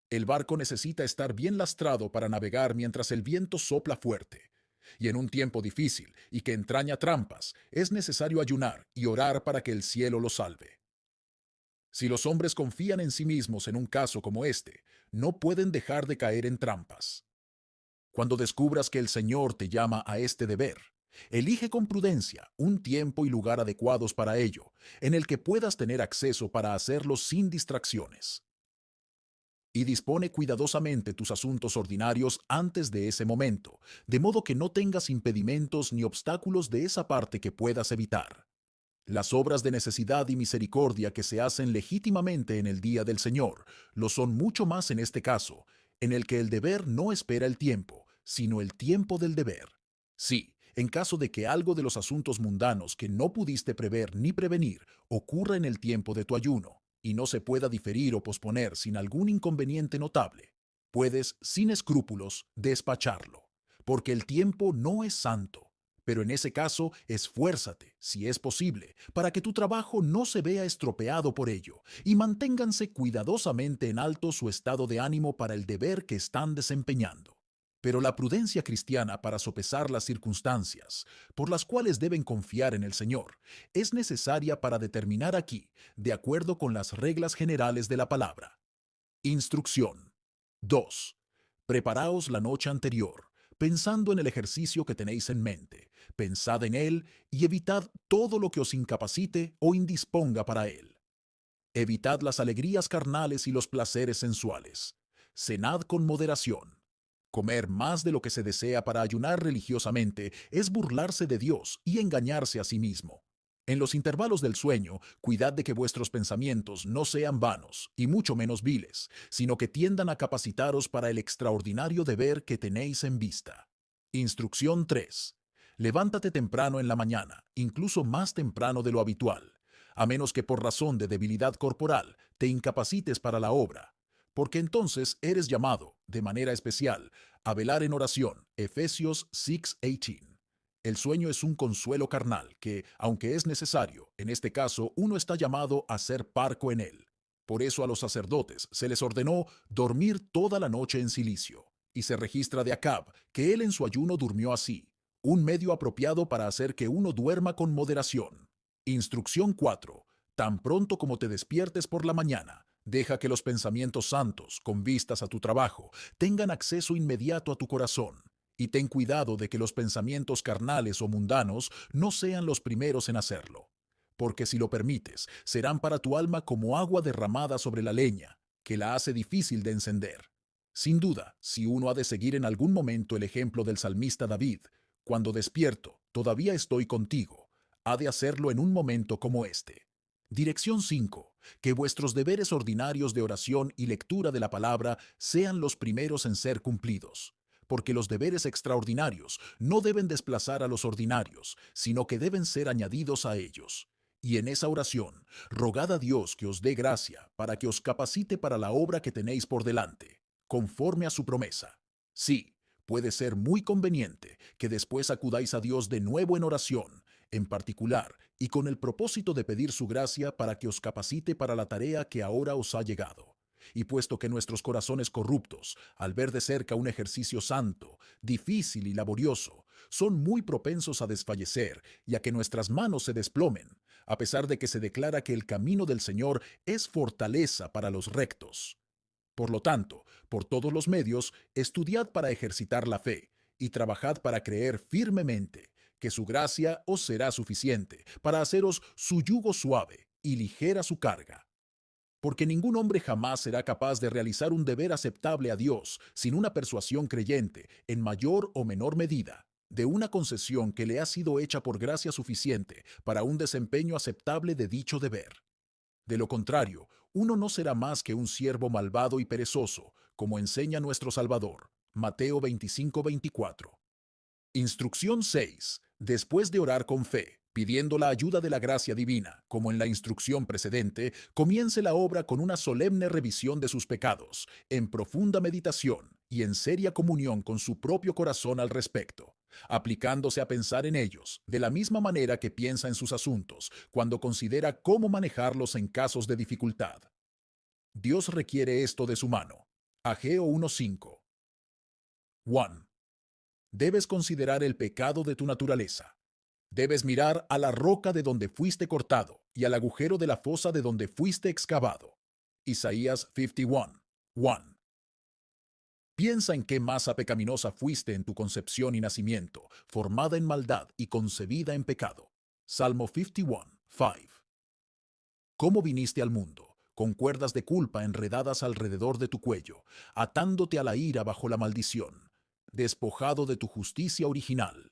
El barco necesita estar bien lastrado para navegar mientras el viento sopla fuerte. Y en un tiempo difícil y que entraña trampas, es necesario ayunar y orar para que el cielo lo salve. Si los hombres confían en sí mismos en un caso como este, no pueden dejar de caer en trampas. Cuando descubras que el Señor te llama a este deber, Elige con prudencia un tiempo y lugar adecuados para ello, en el que puedas tener acceso para hacerlo sin distracciones. Y dispone cuidadosamente tus asuntos ordinarios antes de ese momento, de modo que no tengas impedimentos ni obstáculos de esa parte que puedas evitar. Las obras de necesidad y misericordia que se hacen legítimamente en el día del Señor lo son mucho más en este caso, en el que el deber no espera el tiempo, sino el tiempo del deber. Sí, en caso de que algo de los asuntos mundanos que no pudiste prever ni prevenir ocurra en el tiempo de tu ayuno, y no se pueda diferir o posponer sin algún inconveniente notable, puedes, sin escrúpulos, despacharlo, porque el tiempo no es santo. Pero en ese caso, esfuérzate, si es posible, para que tu trabajo no se vea estropeado por ello, y manténganse cuidadosamente en alto su estado de ánimo para el deber que están desempeñando. Pero la prudencia cristiana para sopesar las circunstancias, por las cuales deben confiar en el Señor, es necesaria para determinar aquí, de acuerdo con las reglas generales de la palabra. Instrucción. 2. Preparaos la noche anterior, pensando en el ejercicio que tenéis en mente. Pensad en él y evitad todo lo que os incapacite o indisponga para él. Evitad las alegrías carnales y los placeres sensuales. Cenad con moderación. Comer más de lo que se desea para ayunar religiosamente es burlarse de Dios y engañarse a sí mismo. En los intervalos del sueño, cuidad de que vuestros pensamientos no sean vanos, y mucho menos viles, sino que tiendan a capacitaros para el extraordinario deber que tenéis en vista. Instrucción 3. Levántate temprano en la mañana, incluso más temprano de lo habitual, a menos que por razón de debilidad corporal te incapacites para la obra, porque entonces eres llamado, de manera especial, a velar en oración. Efesios 6:18. El sueño es un consuelo carnal que, aunque es necesario, en este caso uno está llamado a ser parco en él. Por eso a los sacerdotes se les ordenó dormir toda la noche en cilicio, y se registra de Acab que él en su ayuno durmió así, un medio apropiado para hacer que uno duerma con moderación. Instrucción 4. Tan pronto como te despiertes por la mañana, deja que los pensamientos santos, con vistas a tu trabajo, tengan acceso inmediato a tu corazón, y ten cuidado de que los pensamientos carnales o mundanos no sean los primeros en hacerlo, porque si lo permites, serán para tu alma como agua derramada sobre la leña, que la hace difícil de encender. Sin duda, si uno ha de seguir en algún momento el ejemplo del salmista David, cuando despierto, todavía estoy contigo, ha de hacerlo en un momento como este. Dirección 5. Que vuestros deberes ordinarios de oración y lectura de la palabra sean los primeros en ser cumplidos, porque los deberes extraordinarios no deben desplazar a los ordinarios, sino que deben ser añadidos a ellos. Y en esa oración, rogad a Dios que os dé gracia para que os capacite para la obra que tenéis por delante, conforme a su promesa. Sí, puede ser muy conveniente que después acudáis a Dios de nuevo en oración, en particular, y con el propósito de pedir su gracia para que os capacite para la tarea que ahora os ha llegado. Y puesto que nuestros corazones corruptos, al ver de cerca un ejercicio santo, difícil y laborioso, son muy propensos a desfallecer y a que nuestras manos se desplomen, a pesar de que se declara que el camino del Señor es fortaleza para los rectos. Por lo tanto, por todos los medios, estudiad para ejercitar la fe y trabajad para creer firmemente que su gracia os será suficiente para haceros su yugo suave y ligera su carga. Porque ningún hombre jamás será capaz de realizar un deber aceptable a Dios sin una persuasión creyente, en mayor o menor medida, de una concesión que le ha sido hecha por gracia suficiente para un desempeño aceptable de dicho deber. De lo contrario, uno no será más que un siervo malvado y perezoso, como enseña nuestro Salvador. Mateo 25:24. Instrucción 6. Después de orar con fe, pidiendo la ayuda de la gracia divina, como en la instrucción precedente, comience la obra con una solemne revisión de sus pecados, en profunda meditación y en seria comunión con su propio corazón al respecto, aplicándose a pensar en ellos, de la misma manera que piensa en sus asuntos, cuando considera cómo manejarlos en casos de dificultad. Dios requiere esto de su mano. Ageo 1:5. 1. Debes considerar el pecado de tu naturaleza. Debes mirar a la roca de donde fuiste cortado y al agujero de la fosa de donde fuiste excavado. Isaías 51:1. Piensa en qué masa pecaminosa fuiste en tu concepción y nacimiento, formada en maldad y concebida en pecado. Salmo 51, 5. ¿Cómo viniste al mundo? Con cuerdas de culpa enredadas alrededor de tu cuello, atándote a la ira bajo la maldición, despojado de tu justicia original,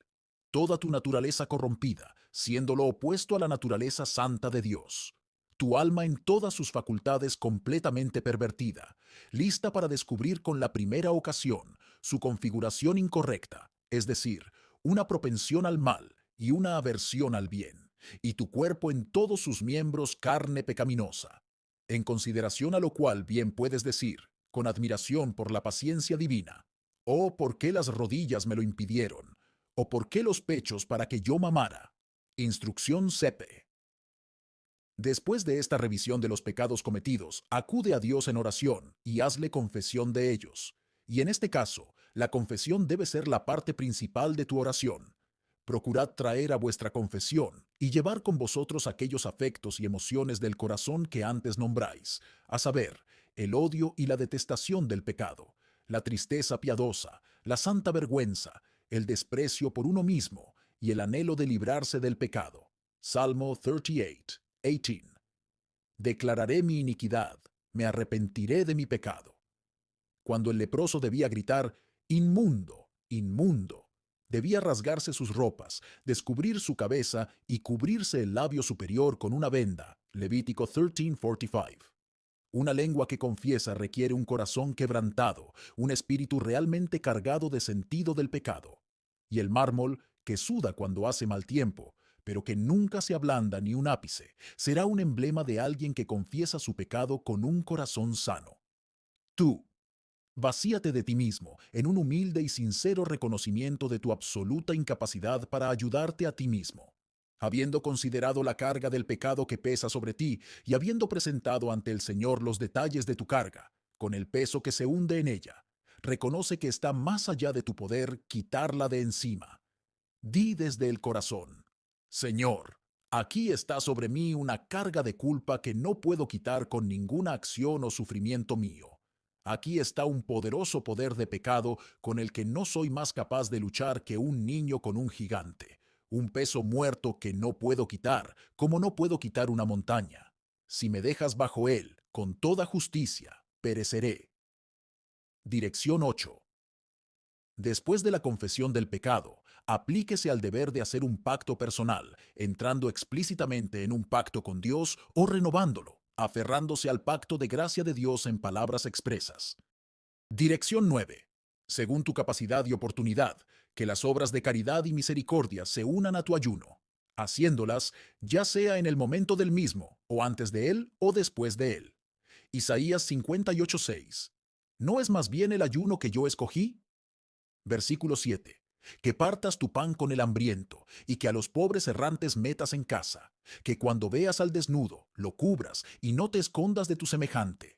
toda tu naturaleza corrompida, siendo lo opuesto a la naturaleza santa de Dios. Tu alma en todas sus facultades completamente pervertida, lista para descubrir con la primera ocasión su configuración incorrecta, es decir, una propensión al mal y una aversión al bien, y tu cuerpo en todos sus miembros carne pecaminosa. En consideración a lo cual bien puedes decir, con admiración por la paciencia divina, oh, ¿por qué las rodillas me lo impidieron? ¿O por qué los pechos para que yo mamara? Instrucción CEPE. Después de esta revisión de los pecados cometidos, acude a Dios en oración y hazle confesión de ellos. Y en este caso, la confesión debe ser la parte principal de tu oración. Procurad traer a vuestra confesión y llevar con vosotros aquellos afectos y emociones del corazón que antes nombráis, a saber, el odio y la detestación del pecado, la tristeza piadosa, la santa vergüenza, el desprecio por uno mismo y el anhelo de librarse del pecado. Salmo 38, 18. Declararé mi iniquidad, me arrepentiré de mi pecado. Cuando el leproso debía gritar, inmundo, inmundo, debía rasgarse sus ropas, descubrir su cabeza y cubrirse el labio superior con una venda. Levítico 13:45. Una lengua que confiesa requiere un corazón quebrantado, un espíritu realmente cargado de sentido del pecado. Y el mármol, que suda cuando hace mal tiempo, pero que nunca se ablanda ni un ápice, será un emblema de alguien que confiesa su pecado con un corazón sano. Tú, vacíate de ti mismo en un humilde y sincero reconocimiento de tu absoluta incapacidad para ayudarte a ti mismo. Habiendo considerado la carga del pecado que pesa sobre ti y habiendo presentado ante el Señor los detalles de tu carga, con el peso que se hunde en ella, reconoce que está más allá de tu poder quitarla de encima. Di desde el corazón, Señor, aquí está sobre mí una carga de culpa que no puedo quitar con ninguna acción o sufrimiento mío. Aquí está un poderoso poder de pecado con el que no soy más capaz de luchar que un niño con un gigante, un peso muerto que no puedo quitar, como no puedo quitar una montaña. Si me dejas bajo él, con toda justicia, pereceré. Dirección 8. Después de la confesión del pecado, aplíquese al deber de hacer un pacto personal, entrando explícitamente en un pacto con Dios o renovándolo, aferrándose al pacto de gracia de Dios en palabras expresas. Dirección 9. Según tu capacidad y oportunidad, que las obras de caridad y misericordia se unan a tu ayuno, haciéndolas ya sea en el momento del mismo, o antes de él, o después de él. Isaías 58:6. ¿No es más bien el ayuno que yo escogí? Versículo 7. Que partas tu pan con el hambriento, y que a los pobres errantes metas en casa, que cuando veas al desnudo, lo cubras, y no te escondas de tu semejante.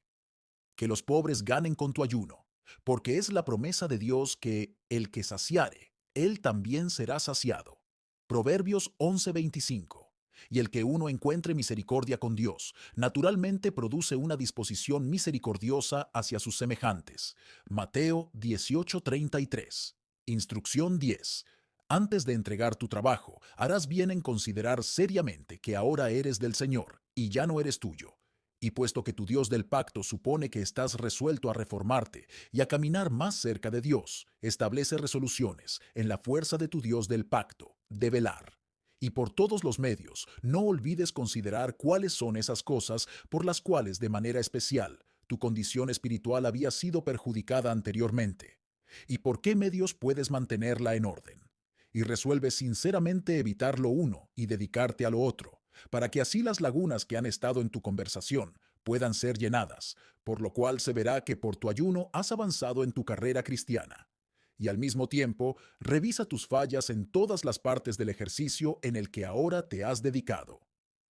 Que los pobres ganen con tu ayuno, porque es la promesa de Dios que el que saciare, él también será saciado. Proverbios 11:25. Y el que uno encuentre misericordia con Dios, naturalmente produce una disposición misericordiosa hacia sus semejantes. Mateo 18:33. Instrucción 10. Antes de entregar tu trabajo, harás bien en considerar seriamente que ahora eres del Señor y ya no eres tuyo. Y puesto que tu Dios del pacto supone que estás resuelto a reformarte y a caminar más cerca de Dios, establece resoluciones en la fuerza de tu Dios del pacto, de velar. Y por todos los medios, no olvides considerar cuáles son esas cosas por las cuales de manera especial tu condición espiritual había sido perjudicada anteriormente, y por qué medios puedes mantenerla en orden. Y resuelve sinceramente evitar lo uno y dedicarte a lo otro, para que así las lagunas que han estado en tu conversación puedan ser llenadas, por lo cual se verá que por tu ayuno has avanzado en tu carrera cristiana. Y al mismo tiempo, revisa tus fallas en todas las partes del ejercicio en el que ahora te has dedicado.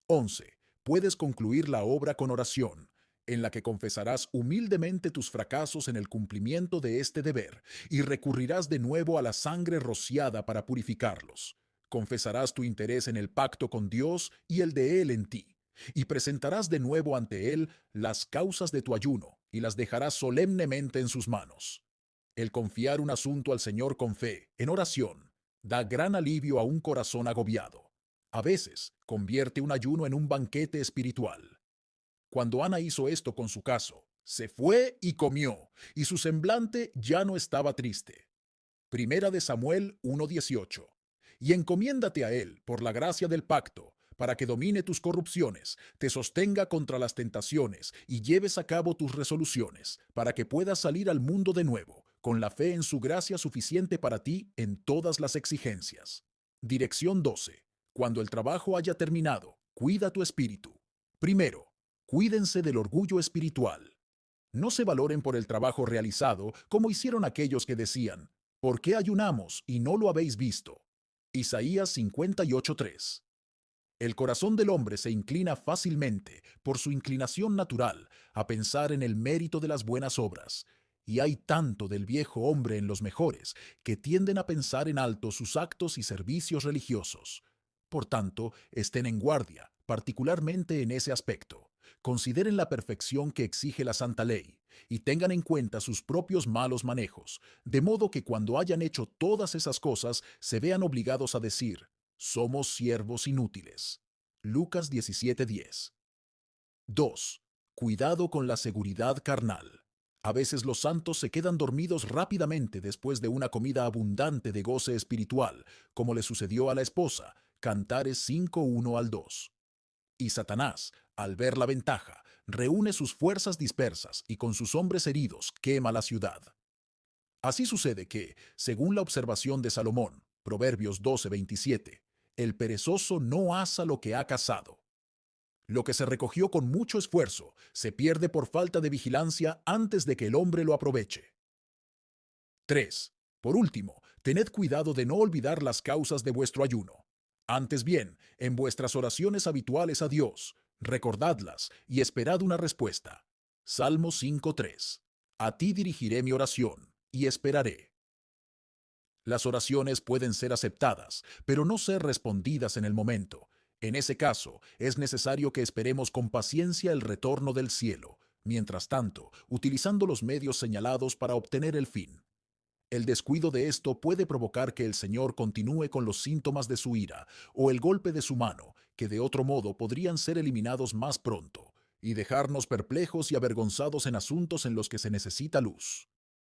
11. Puedes concluir la obra con oración, en la que confesarás humildemente tus fracasos en el cumplimiento de este deber y recurrirás de nuevo a la sangre rociada para purificarlos. Confesarás tu interés en el pacto con Dios y el de Él en ti, y presentarás de nuevo ante Él las causas de tu ayuno y las dejarás solemnemente en sus manos. El confiar un asunto al Señor con fe, en oración, da gran alivio a un corazón agobiado. A veces, convierte un ayuno en un banquete espiritual. Cuando Ana hizo esto con su caso, se fue y comió, y su semblante ya no estaba triste. Primera de Samuel 1:18. Y encomiéndate a él por la gracia del pacto, para que domine tus corrupciones, te sostenga contra las tentaciones y lleves a cabo tus resoluciones, para que puedas salir al mundo de nuevo, con la fe en su gracia suficiente para ti en todas las exigencias. Dirección 12. Cuando el trabajo haya terminado, cuida tu espíritu. Primero, cuídense del orgullo espiritual. No se valoren por el trabajo realizado como hicieron aquellos que decían, ¿por qué ayunamos y no lo habéis visto? Isaías 58:3. El corazón del hombre se inclina fácilmente, por su inclinación natural, a pensar en el mérito de las buenas obras, y hay tanto del viejo hombre en los mejores que tienden a pensar en alto sus actos y servicios religiosos. Por tanto, estén en guardia, particularmente en ese aspecto. Consideren la perfección que exige la santa ley, y tengan en cuenta sus propios malos manejos, de modo que cuando hayan hecho todas esas cosas se vean obligados a decir, somos siervos inútiles. Lucas 17:10. 2. Cuidado con la seguridad carnal. A veces los santos se quedan dormidos rápidamente después de una comida abundante de goce espiritual, como le sucedió a la esposa, Cantares 5:1-2. Y Satanás, al ver la ventaja, reúne sus fuerzas dispersas y con sus hombres heridos quema la ciudad. Así sucede que, según la observación de Salomón, Proverbios 12:27, el perezoso no asa lo que ha cazado. Lo que se recogió con mucho esfuerzo se pierde por falta de vigilancia antes de que el hombre lo aproveche. 3. Por último, tened cuidado de no olvidar las causas de vuestro ayuno. Antes bien, en vuestras oraciones habituales a Dios, recordadlas y esperad una respuesta. Salmo 5:3. A ti dirigiré mi oración y esperaré. Las oraciones pueden ser aceptadas, pero no ser respondidas en el momento. En ese caso, es necesario que esperemos con paciencia el retorno del cielo, mientras tanto, utilizando los medios señalados para obtener el fin. El descuido de esto puede provocar que el Señor continúe con los síntomas de su ira o el golpe de su mano, que de otro modo podrían ser eliminados más pronto, y dejarnos perplejos y avergonzados en asuntos en los que se necesita luz.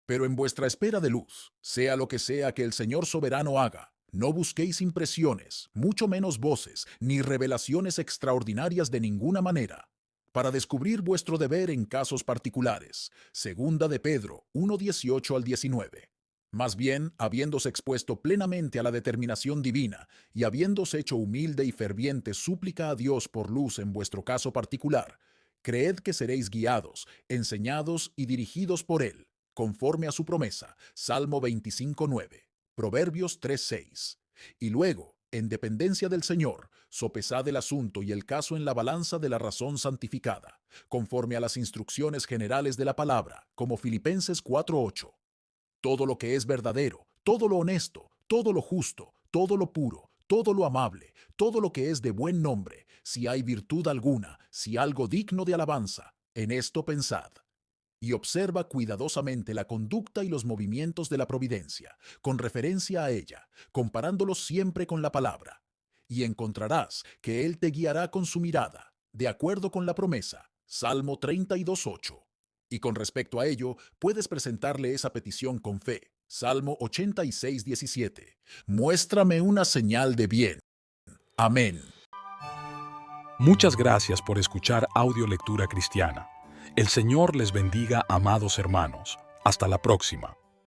Pero en vuestra espera de luz, sea lo que sea que el Señor soberano haga, no busquéis impresiones, mucho menos voces, ni revelaciones extraordinarias de ninguna manera, para descubrir vuestro deber en casos particulares. Segunda de Pedro 1:18-19. Más bien, habiéndose expuesto plenamente a la determinación divina y habiéndose hecho humilde y ferviente súplica a Dios por luz en vuestro caso particular, creed que seréis guiados, enseñados y dirigidos por Él, conforme a su promesa. Salmo 25:9, Proverbios 3:6. Y luego, en dependencia del Señor, sopesad el asunto y el caso en la balanza de la razón santificada, conforme a las instrucciones generales de la palabra, como Filipenses 4:8. Todo lo que es verdadero, todo lo honesto, todo lo justo, todo lo puro, todo lo amable, todo lo que es de buen nombre, si hay virtud alguna, si algo digno de alabanza, en esto pensad. Y observa cuidadosamente la conducta y los movimientos de la providencia, con referencia a ella, comparándolos siempre con la palabra. Y encontrarás que Él te guiará con su mirada, de acuerdo con la promesa. Salmo 32:8. Y con respecto a ello, puedes presentarle esa petición con fe. Salmo 86:17. Muéstrame una señal de bien. Amén. Muchas gracias por escuchar Audio Lectura Cristiana. El Señor les bendiga, amados hermanos. Hasta la próxima.